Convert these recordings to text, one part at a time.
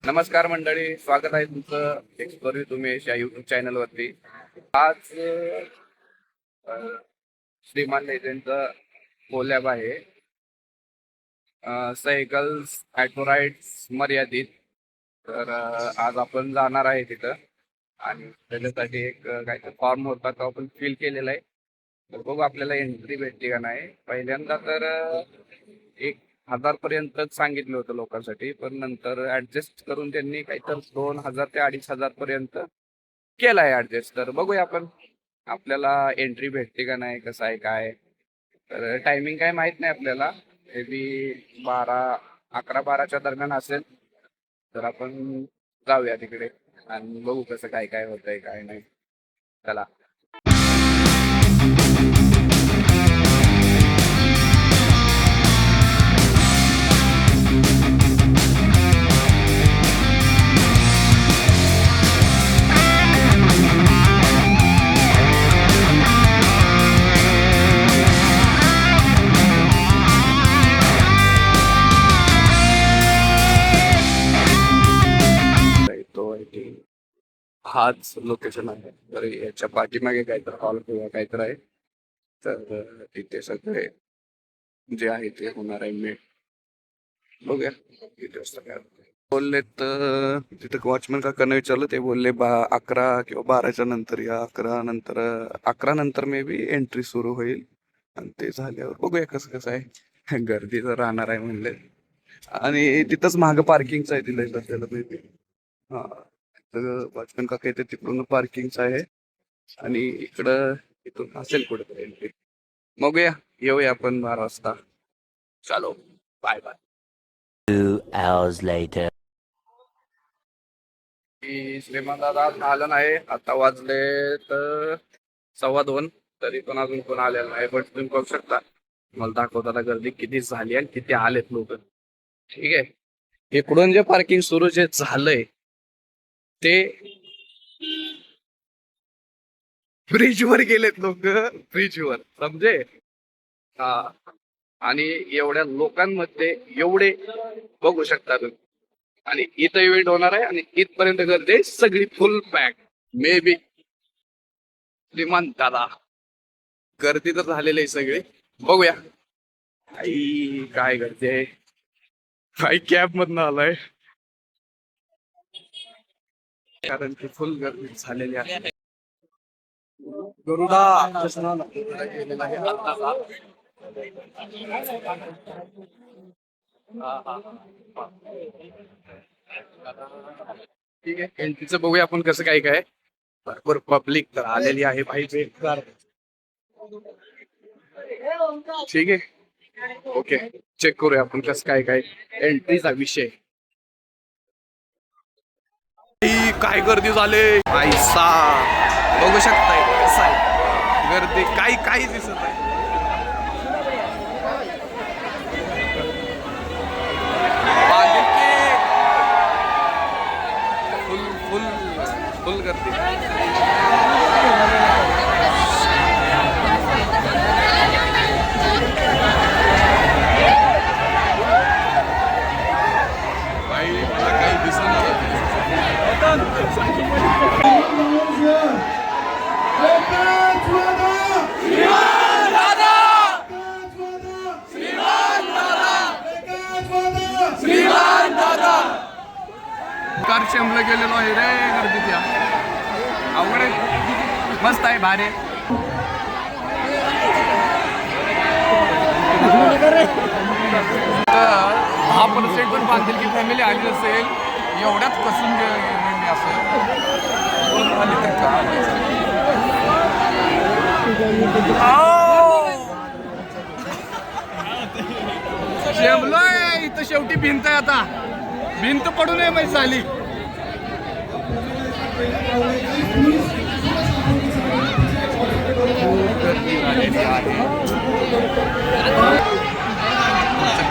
नमस्कार मंडळी, स्वागत आहे तुमचं एक्सप्लोर विथ उमेश या युट्यूब चॅनलवरती. आज श्रीमान लेजेंडचा कोलॅब आहे, सायकल्स ॲटोराइड्स मर्यादित. तर आज आपण जाणार आहे तिथं आणि त्याच्यासाठी एक काहीतरी फॉर्म होता तो आपण फिल केलेला आहे. तर बघू आपल्याला एंट्री भेटली का नाही. पहिल्यांदा तर 1,000 पर्यंतच सांगितलं होतं लोकांसाठी, पण नंतर ऍडजस्ट करून त्यांनी काहीतरी 2,000 ते 2,500 पर्यंत केलाय ऍडजस्ट. तर बघूया आपण आपल्याला एंट्री भेटते का नाही, कसं आहे काय. तर टायमिंग काय माहित नाही आपल्याला, मे बी 11-12च्या दरम्यान असेल. तर आपण जाऊया तिकडे आणि बघू कसं काय काय होतंय काय नाही. चला. हाच लोकेशन आहे. तर याच्या पाठीमागे काहीतरी हॉल किंवा काहीतरी आहे. तर तिथे सगळे जे आहे ते होणार आहे. मी बघूया किती वाजता काय बोलले. तर तिथे वॉचमॅन काकांना विचारलं, ते बोलले 11 किंवा 12च्या नंतर या. 11 नंतर मे बी एंट्री सुरू होईल आणि ते झाल्यावर बघूया कसं कसं आहे. गर्दी तर राहणार आहे म्हणले. आणि तिथंच मागं पार्किंगचं आहे दिलंय तर त्याला मे बी. हा, वॉचमॅन काका इथे तिकडून पार्किंगचं आहे आणि इकडं इथून असेल कुठे एंट्री. बघूया, येऊया आपण 12 वाजता. चालो, बाय बाय. 2 hours later. श्रीमान दादा आलं नाही. आता वाजले तर 2:15, तरी पण अजून कोण आलेलं नाही. पण तुम्ही बघू शकता, मला दाखवताना गर्दी किती झाली आणि किती आलेत लोक. ठीक आहे, इकडून जे पार्किंग सुरू जे झालंय ते ब्रिजवर गेलेत लोक, ब्रिजवर, समजे. हा, आणि एवढ्या लोकांमध्ये एवढे बघू शकता तुम्ही. आणि इथं इव्हेंट होणार आहे आणि इथपर्यंत गर्दी सगळी फुल पॅक. मे बी श्रीमान दादा गर्दी तर झालेली आहे सगळी. बघूया आई काय गर्दी आहे. काही कॅब मधनं आलाय कारण की फुल गर्दी झालेली आहे. गरुडा गेलेला आहे आता. ठीक आहे, एंट्रीचं बघूया आपण कसं काय काय. भरपूर पब्लिक तर आलेली आहे भाई, बेकार. ठीक आहे, ओके, चेक करूया आपण कसं काय काय एंट्रीचा विषय. काय गर्दी झाले पैसा बघू शकताय कसं आहे गर्दी. काही दिसत आहे. फुल गर्दी. काही दिसत कार चेंबलं गेलेलो आहे रे गर्दी. त्या अवघड आहे. मस्त आहे, भारी. 10% पण बांधील की फॅमिली आली असेल, एवढ्यात कसून मी असं चेंबलोय इथं. शेवटी भिंत आहे, आता भिंत पडू नये माहिती झाली.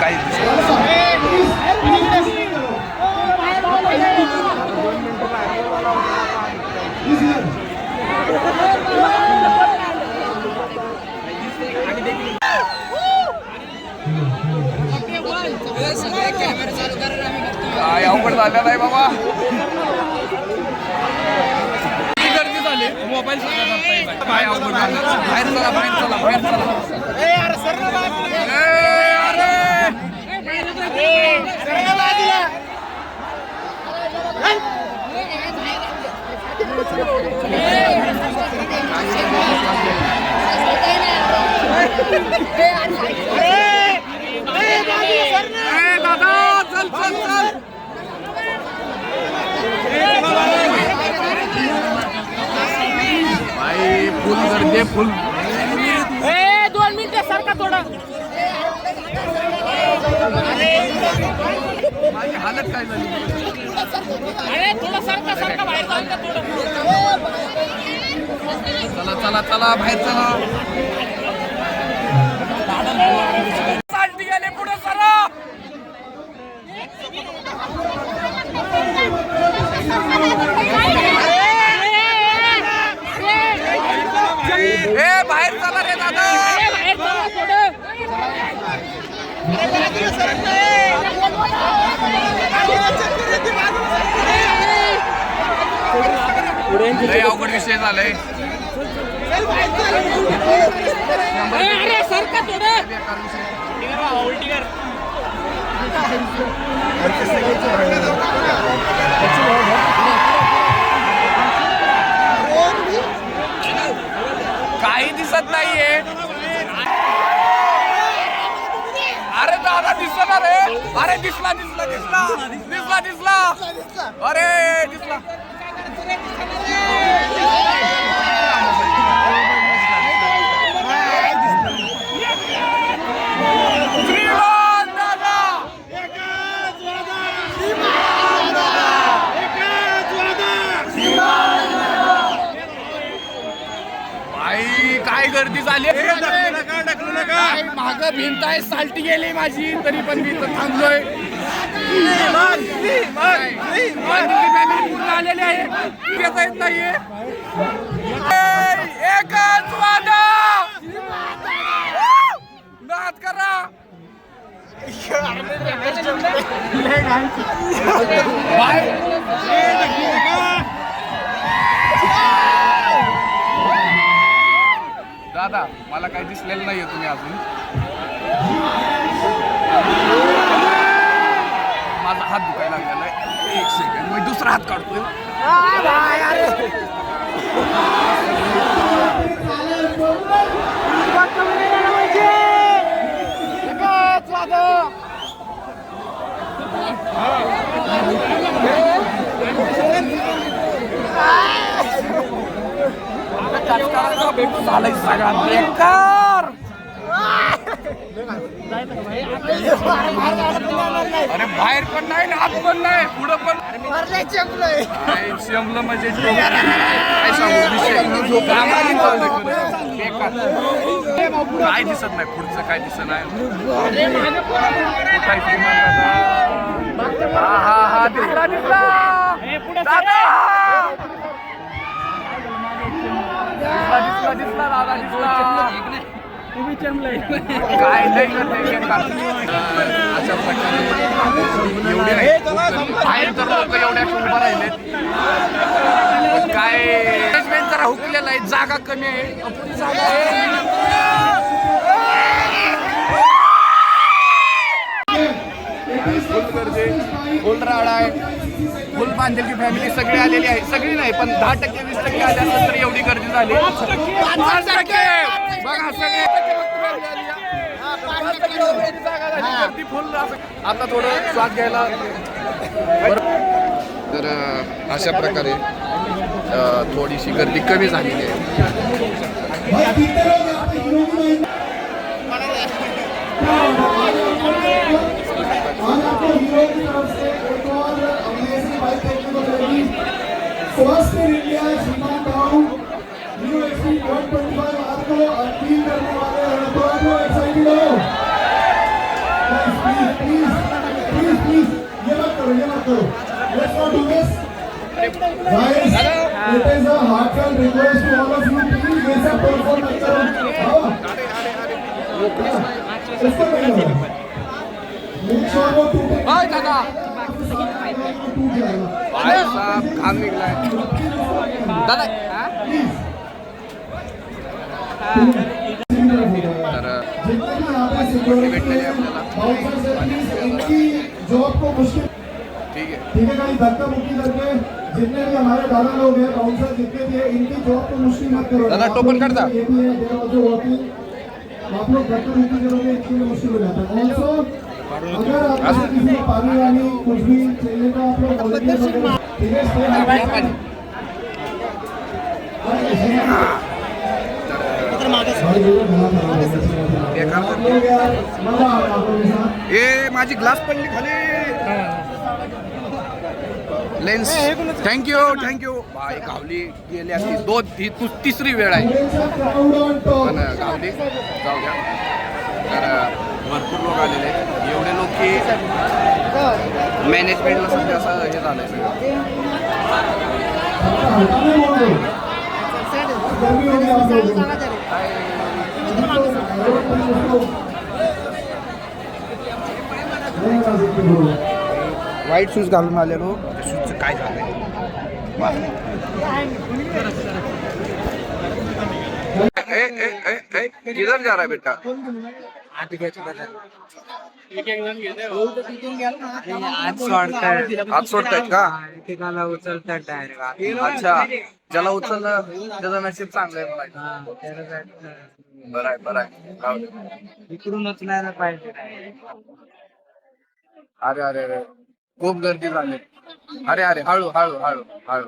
काही काय अवघड झालेला आहे बाबा. किती गर्दी झाली. मोबाईल काय अवघड झालं. बाहेर चला बाहेर चला बाहेर चला. दादा चल चल चल. भाई फुल गर्दी फुल. 2 मिनिटं सारखा थोडा. माझी हालत काय झाली. अरे थोडं सारखा सारखा बाहेर जाऊन का थोडं. चला चला चला बाहेर चला. चालती गेले पुढे सरा. ए बाहेर चला रे दादा. बाहेर चला थोडं. लय अवघड विषय झालाय. अरे सारखा थोडं. काही दिसत नाहीये. अरे दादा दिसला रे. अरे दिसला दिसला दिसला दिसला दिसला. अरे दिसला. काय गर्दी झाली. माग भिंत आहे. साल्टी गेली माझी तरी पण मी इथं थांबलोय. फॅमिली पूर्ण आलेली आहे. येता येत नाहीये. एकच वादा नाद करा. दादा मला काही दिसलेलं नाहीये तुम्ही अजून. माझा हात दुखायला लागलेला आहे. 1 सेकंड मी दुसरा हात काढतोय. झालंय सगळा बेकार. अरे बाहेर पण नाही आत पण नाही पुढं पण शमलं म्हणजे काय सांगू विषय. काय दिसत नाही पुढचं काय दिसत नाही. हा हा दिसला दिसला दिसला दिसला दादा दिसला. काय नाही अशा प्रकारे एवढे बाहेर तर लोक एवढ्या उभा राहिलेत. काय मॅनेजमेंट जरा हुकलेला आहे. जागा कमी आहे. अपुरी जागा फुल गर्दी फुल राडा आहे. फुल बांधलेली फॅमिली सगळी आलेली आहे. सगळी नाही पण 10% 20% आल्यानंतर एवढी गर्दी झाली. 5% बघा सगळे गर्दी फुल. आता थोडं श्वास घ्यायला. तर अशा प्रकारे थोडीशी गर्दी कमी झालेली आहे. First in India Shriman Rao new XP 125 आपको अपील करने वाले हैं. तो आप लोग एक्साइटेड हो? प्लीज ये मत करो. Let's not do this guys. It is a heartfelt request to all of you. Please ये सब परफॉर्म मत करो. इसको नहीं करो. मेक श्योर वो टू दादा तो टूट जाएगा। भाई साहब घाम निघलाय दादा हा? तर जितने भी यहाँ पे सिक्योरिटी है, बाउंसर्स है, प्लीज इनकी जॉब को मुश्किल, ठीक है ठीक है कहीं धक्का मुक्की करके जितने भी हमारे दादा लोग हैं, बाउंसर जितने भी हैं, इनकी जॉब को मुश्किल मत करो। दादा, टोकन कर दा। ये भी है, देर ऑल्सो वर्किंग, आप लोग धक्का मुक्की करोगे इसके लिए मुश्किल हो जाता है। ऑल्सो अगर आपको किसी को पानी वानी कुछ भी चाहिए तो आप लोग volunteer वगैरह, ठीक है, stay hydrated। भाई लोग गला खराब हो गया। बेकार आप लोग यार मजा आ रहा है आप लोगों के साथ। ए माझी ग्लास पडली खाली लेन्स थँक्यू भाई गावली गेली असती ही तिसरी वेळ आहे Crowd on top. पण गावली जाऊ द्या तर भरपूर लोक आलेले आहेत एवढे लोक की मॅनेजमेंटला सध्या असं हे झालंय सगळं हटाने बोल दो। गर्मी हो गई आप लोगों को। नहीं कर सकते बोलो। व्हाईट शूज घालून आलेलो शूजचं काय झालंय ए ए ए ए किधर जा रहा है बेटा हात सोडतायत का उचलतात डायरेक्ट अच्छा ज्याला उचललं त्याचं नशीब चांगलं आहे म्हणायचं. बरं आहे जाऊ दे. इकडून उचलायला पाहिजे अरे अरे अरे खूप गर्दी झाली अरे अरे हळू हळू हळू हळू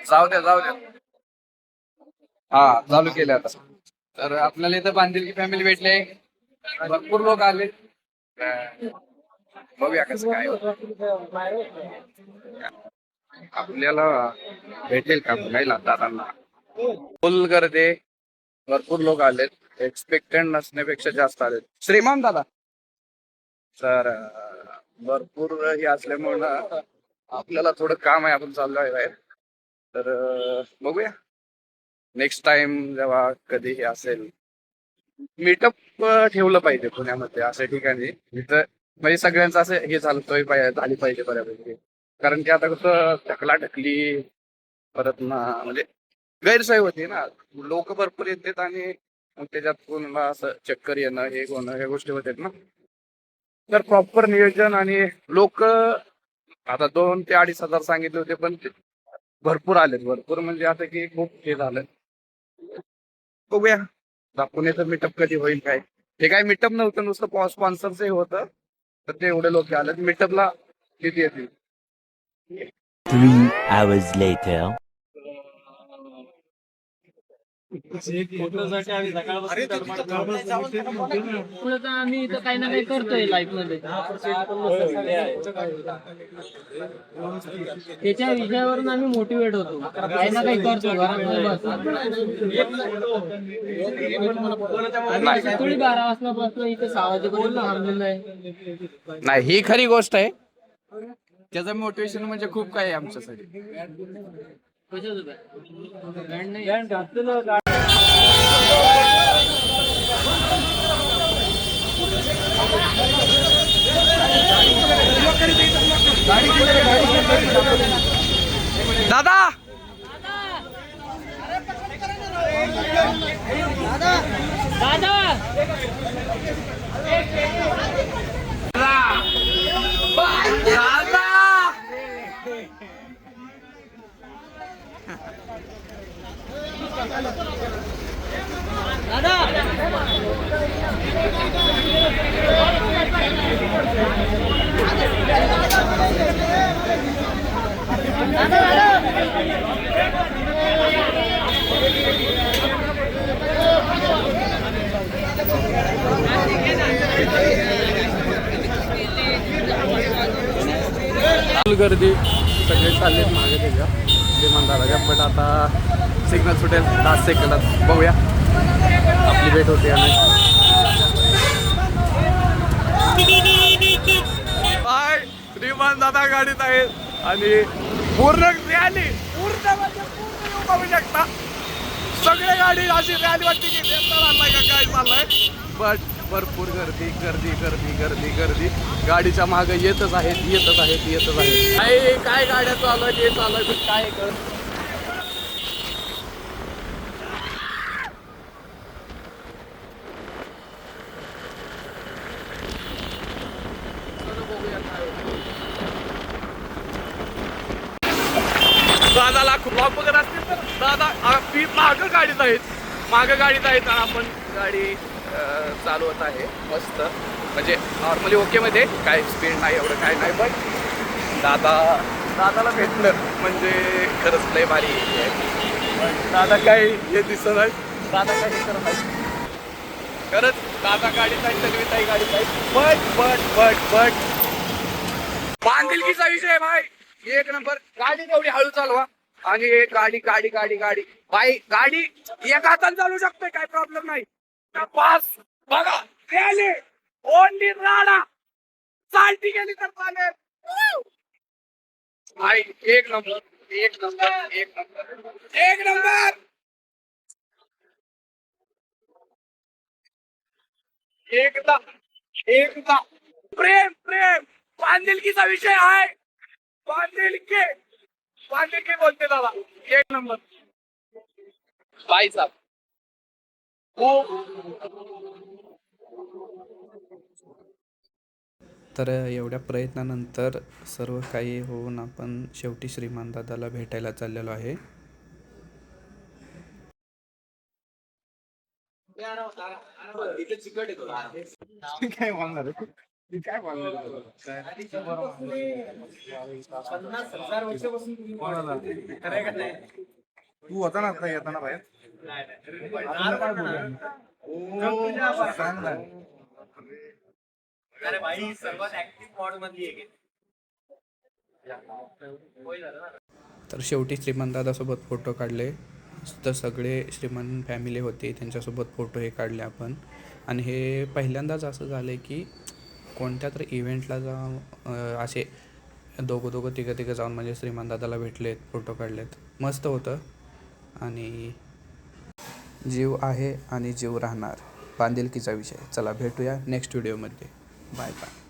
जाऊ द्या हा चालू केले आता तर आपल्याला इथं बांधिलकी फॅमिली भेटले भरपूर लोक आले बघूया कसं काय आपल्याला भेटेल का बघायला दादांना फुल गर्दी भरपूर लोक आलेत एक्सपेक्टेड नसण्यापेक्षा जास्त आलेत श्रीमान दादा तर भरपूर हे असल्यामुळं आपल्याला थोडं काम आहे आपण चाललो आहे बाहेर तर बघूया नेक्स्ट टाइम जेव्हा कधी हे असेल मीटअप ठेवलं पाहिजे पुण्यामध्ये अशा ठिकाणी जिथं म्हणजे सगळ्यांचं असं हे झाली पाहिजे बऱ्यापैकी कारण की आता कसं ढकली परत ना म्हणजे गैरसोय होती ना लोक भरपूर येतात आणि मग त्याच्यात कोणाला असं चक्कर येणं हे होणं ह्या गोष्टी होतात ना तर प्रॉपर नियोजन आणि लोक आता 2,000 ते 2,500 सांगितले होते पण भरपूर आलेत भरपूर म्हणजे आता की खूप हे झालं बघूया पुण्याचं मीटअप कधी होईल काय हे काय मीटअप नव्हतं नुसतं स्पॉन्सरचं हे होतं तर ते एवढे लोक आलेत मीटअपला किती येतील 3 hours later. आम्ही इथं काही ना काही करतोय लाईफ मध्ये त्याच्या विषयावरून आम्ही मोटिवेट होतो काही ना काही करतो घरात थोडी 12 वाजता बसलो इथे 6 वाजेपर्यंत थांबलेलो आहे नाही ही खरी गोष्ट आहे त्याचं मोटिवेशन म्हणजे खूप काय आहे आमच्यासाठी दादा गर्दी सगळे चाललेत मागे त्याच्या विमानतळाच्या पण आता सिग्नल सुटेल 10 सेकंदात बघूया आपली भेट होते आणि श्रीमान दादा गाडीत आहेत आणि पूर्ण रॅली पूर्ण बघू शकता सगळे गाडी अशी रॅली वाटते की चाललाय का काय चाललाय बट भरपूर गर्दी गर्दी गर्दी गर्दी गर्दी गाडीच्या मागे येतच आहेत येतच आहेत येतच आहेत. काय गाड्या चालू आहेत, हे चालू आहे, काय कळत. दादाला ब्लॉग वगैरे असतील तर दादा मागं गाडीत आहेत आणि आपण गाडी चालवत आहे मस्त, म्हणजे नॉर्मली ओके मध्ये काय स्पीड नाही एवढं काय नाही, पण दादाला भेटलं म्हणजे खरंच लय भारी आहे. पण दादा काय हे दिसत नाही, दादा काही करत नाही खरंच. दादा गाडीत आहे, तन्वीताई गाडीत आहे, बट बांधिलकीचा विषय भाई एक नंबर. गाडी तेवढी हळू चालवा आणि गाडी बाई गाडी एका हाताने चालू शकते, काय प्रॉब्लेम नाही. पास बघा गेले ओनली राडा चालती गेली तर चालेल. भाई एक नंबर एक नंबर एक नंबर एक नंबर एकदा प्रेम बांधिलकीचा विषय आहे. बांधिलकी बोलते दादा एक नंबर भाई साहब. तर एवढ्या प्रयत्नानंतर सर्व काही होऊन आपण शेवटी श्रीमान दादाला भेटायला चाललेलो आहे. तू होता ना आता येताना बाहेर अरे भाई सर्वात ऍक्टिव्ह मॉड मध्ये आहे. तर शेवटी श्रीमान दादासोबत फोटो काढले, तर सगळे श्रीमान फॅमिली होते त्यांच्यासोबत फोटो हे काढले आपण. आणि हे पहिल्यांदाच असं झालं आहे की कोणत्या तरी इव्हेंटला जाऊन असे दोघं तिघं जाऊन म्हणजे श्रीमान दादाला भेटलेत, फोटो काढलेत, मस्त होतं. आणि जीव आहे आणि जीव राहणार, बांधिलकीचा विषय. चला भेटूया नेक्स्ट व्हिडिओमध्ये. Bye bye.